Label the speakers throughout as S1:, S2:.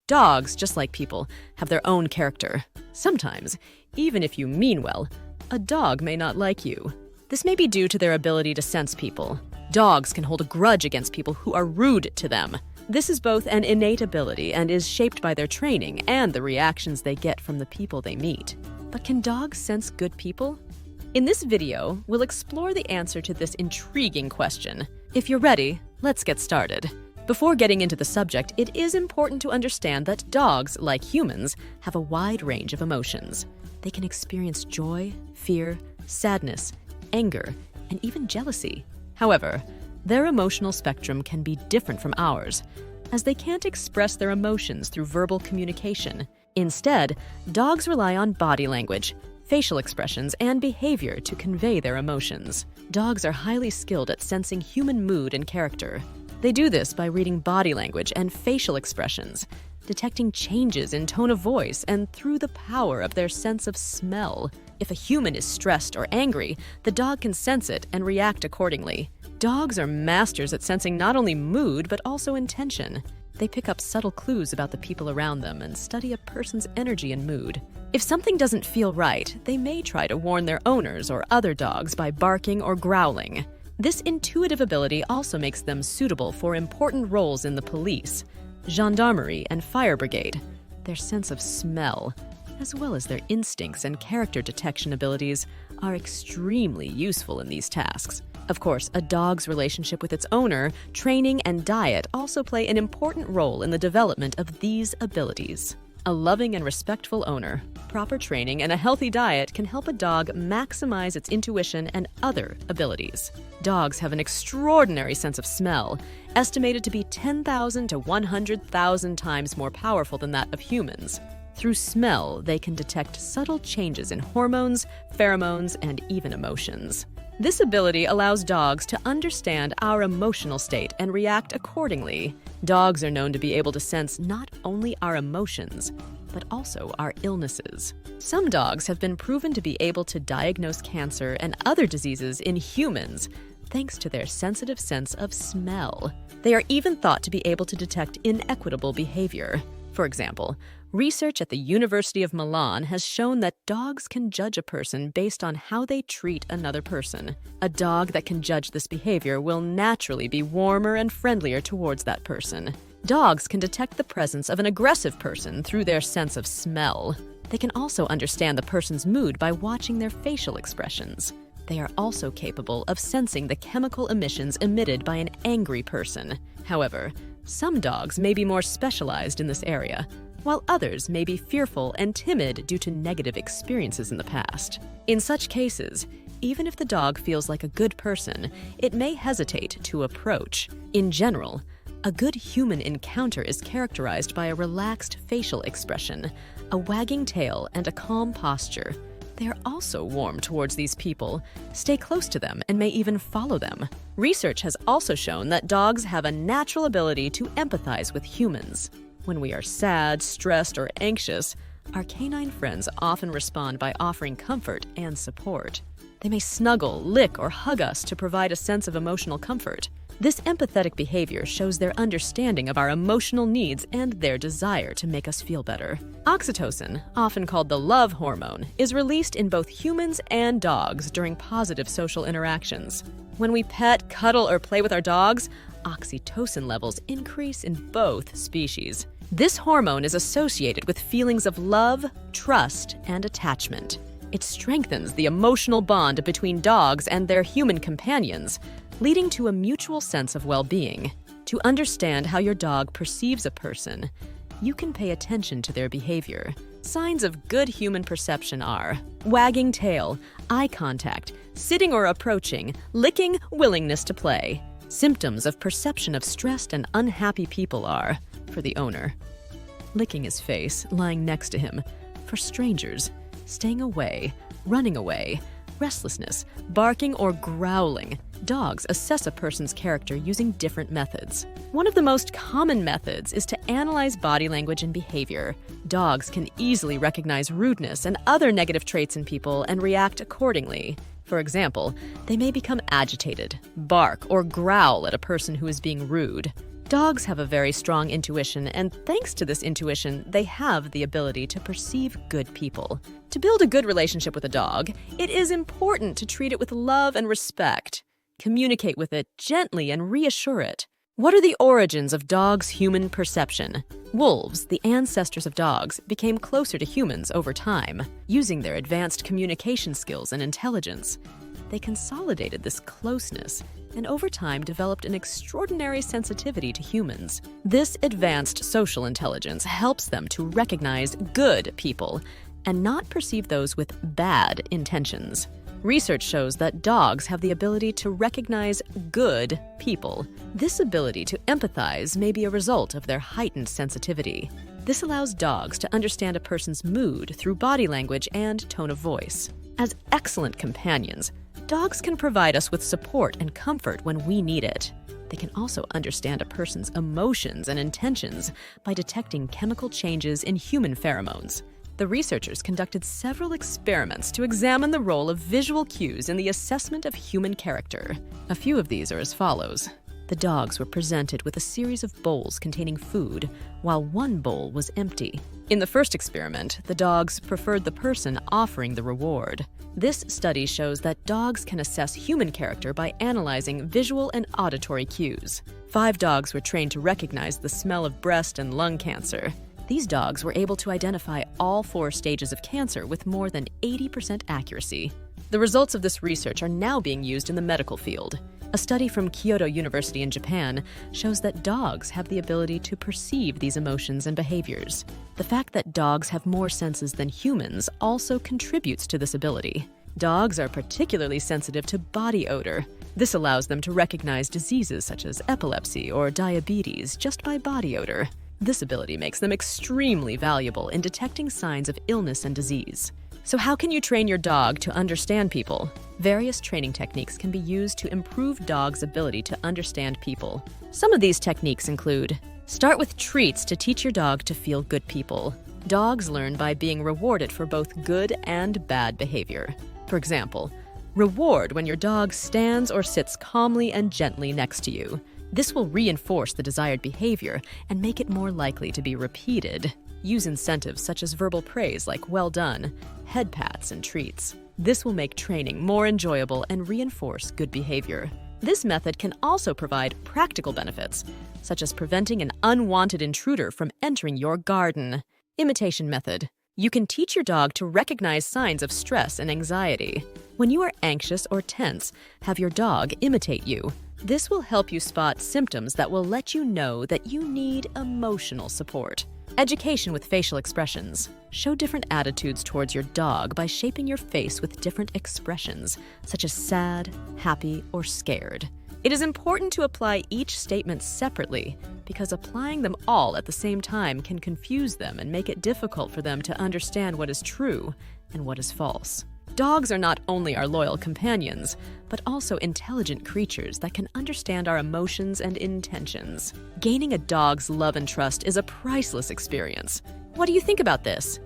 S1: Dogs, just like people, have their own character. Sometimes, even if you mean well, a dog may not like you. This may be due to their ability to sense people. Dogs can hold a grudge against people who are rude to them. This is both an innate ability and is shaped by their training and the reactions they get from the people they meet. But can dogs sense good people? In this video, we'll explore the answer to this intriguing question. If you're ready, let's get started. Before getting into the subject, it is important to understand that dogs, like humans, have a wide range of emotions. They can experience joy, fear, sadness, anger, and even jealousy. However, their emotional spectrum can be different from ours, as they can't express their emotions through verbal communication. Instead, dogs rely on body language, facial expressions, and behavior to convey their emotions. Dogs are highly skilled at sensing human mood and character. They do this by reading body language and facial expressions, detecting changes in tone of voice, and through the power of their sense of smell. If a human is stressed or angry, the dog can sense it and react accordingly. Dogs are masters at sensing not only mood, but also intention. They pick up subtle clues about the people around them and study a person's energy and mood. If something doesn't feel right, they may try to warn their owners or other dogs by barking or growling. This intuitive ability also makes them suitable for important roles in the police, gendarmerie, and fire brigade. Their sense of smell, as well as their instincts and character detection abilities, are extremely useful in these tasks. Of course, a dog's relationship with its owner, training, and diet also play an important role in the development of these abilities. A loving and respectful owner, proper training, and a healthy diet can help a dog maximize its intuition and other abilities. Dogs have an extraordinary sense of smell, estimated to be 10,000 to 100,000 times more powerful than that of humans. Through smell, they can detect subtle changes in hormones, pheromones, and even emotions. This ability allows dogs to understand our emotional state and react accordingly. Dogs are known to be able to sense not only our emotions, but also our illnesses. Some dogs have been proven to be able to diagnose cancer and other diseases in humans, thanks to their sensitive sense of smell. They are even thought to be able to detect inequitable behavior. For example, research at the University of Milan has shown that dogs can judge a person based on how they treat another person. A dog that can judge this behavior will naturally be warmer and friendlier towards that person. Dogs can detect the presence of an aggressive person through their sense of smell. They can also understand the person's mood by watching their facial expressions. They are also capable of sensing the chemical emissions emitted by an angry person. However, some dogs may be more specialized in this area, while others may be fearful and timid due to negative experiences in the past. In such cases, even if the dog feels like a good person, it may hesitate to approach. In general, a good human encounter is characterized by a relaxed facial expression, a wagging tail, and a calm posture. They are also warm towards these people, stay close to them, and may even follow them. Research has also shown that dogs have a natural ability to empathize with humans. When we are sad, stressed, or anxious, our canine friends often respond by offering comfort and support. They may snuggle, lick, or hug us to provide a sense of emotional comfort. This empathetic behavior shows their understanding of our emotional needs and their desire to make us feel better. Oxytocin, often called the love hormone, is released in both humans and dogs during positive social interactions. When we pet, cuddle, or play with our dogs, oxytocin levels increase in both species. This hormone is associated with feelings of love, trust, and attachment. It strengthens the emotional bond between dogs and their human companions, leading to a mutual sense of well-being. To understand how your dog perceives a person, you can pay attention to their behavior. Signs of good human perception are wagging tail, eye contact, sitting or approaching, licking, willingness to play. Symptoms of perception of stressed and unhappy people are, for the owner, licking his face, lying next to him; for strangers, staying away, running away; restlessness, barking, or growling. Dogs assess a person's character using different methods. One of the most common methods is to analyze body language and behavior. Dogs can easily recognize rudeness and other negative traits in people and react accordingly. For example, they may become agitated, bark, or growl at a person who is being rude. Dogs have a very strong intuition, and thanks to this intuition, they have the ability to perceive good people. To build a good relationship with a dog, it is important to treat it with love and respect. Communicate with it gently and reassure it. What are the origins of dogs' human perception? Wolves, the ancestors of dogs, became closer to humans over time, using their advanced communication skills and intelligence. They consolidated this closeness and over time developed an extraordinary sensitivity to humans. This advanced social intelligence helps them to recognize good people and not perceive those with bad intentions. Research shows that dogs have the ability to recognize good people. This ability to empathize may be a result of their heightened sensitivity. This allows dogs to understand a person's mood through body language and tone of voice. As excellent companions, dogs can provide us with support and comfort when we need it. They can also understand a person's emotions and intentions by detecting chemical changes in human pheromones. The researchers conducted several experiments to examine the role of visual cues in the assessment of human character. A few of these are as follows. The dogs were presented with a series of bowls containing food, while one bowl was empty. In the first experiment, the dogs preferred the person offering the reward. This study shows that dogs can assess human character by analyzing visual and auditory cues. 5 dogs were trained to recognize the smell of breast and lung cancer. These dogs were able to identify all 4 stages of cancer with more than 80% accuracy. The results of this research are now being used in the medical field. A study from Kyoto University in Japan shows that dogs have the ability to perceive these emotions and behaviors. The fact that dogs have more senses than humans also contributes to this ability. Dogs are particularly sensitive to body odor. This allows them to recognize diseases such as epilepsy or diabetes just by body odor. This ability makes them extremely valuable in detecting signs of illness and disease. So how can you train your dog to understand people? Various training techniques can be used to improve dogs' ability to understand people. Some of these techniques include: start with treats to teach your dog to feel good people. Dogs learn by being rewarded for both good and bad behavior. For example, reward when your dog stands or sits calmly and gently next to you. This will reinforce the desired behavior and make it more likely to be repeated. Use incentives such as verbal praise like "well done," head pats, and treats. This will make training more enjoyable and reinforce good behavior. This method can also provide practical benefits, such as preventing an unwanted intruder from entering your garden. Imitation method. You can teach your dog to recognize signs of stress and anxiety. When you are anxious or tense, have your dog imitate you. This will help you spot symptoms that will let you know that you need emotional support. Education with facial expressions. Show different attitudes towards your dog by shaping your face with different expressions, such as sad, happy, or scared. It is important to apply each statement separately because applying them all at the same time can confuse them and make it difficult for them to understand what is true and what is false. Dogs are not only our loyal companions, but also intelligent creatures that can understand our emotions and intentions. Gaining a dog's love and trust is a priceless experience. What do you think about this?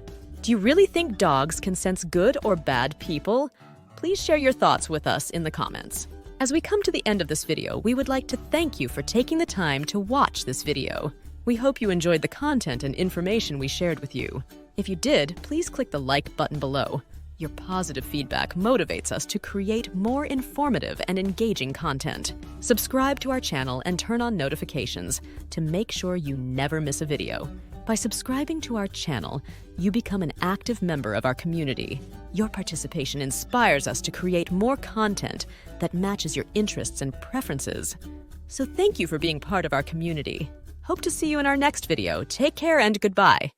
S1: Do you really think dogs can sense good or bad people? Please share your thoughts with us in the comments. As we come to the end of this video, we would like to thank you for taking the time to watch this video. We hope you enjoyed the content and information we shared with you. If you did, please click the like button below. Your positive feedback motivates us to create more informative and engaging content. Subscribe to our channel and turn on notifications to make sure you never miss a video. By subscribing to our channel, you become an active member of our community. Your participation inspires us to create more content that matches your interests and preferences. So thank you for being part of our community. Hope to see you in our next video. Take care and goodbye.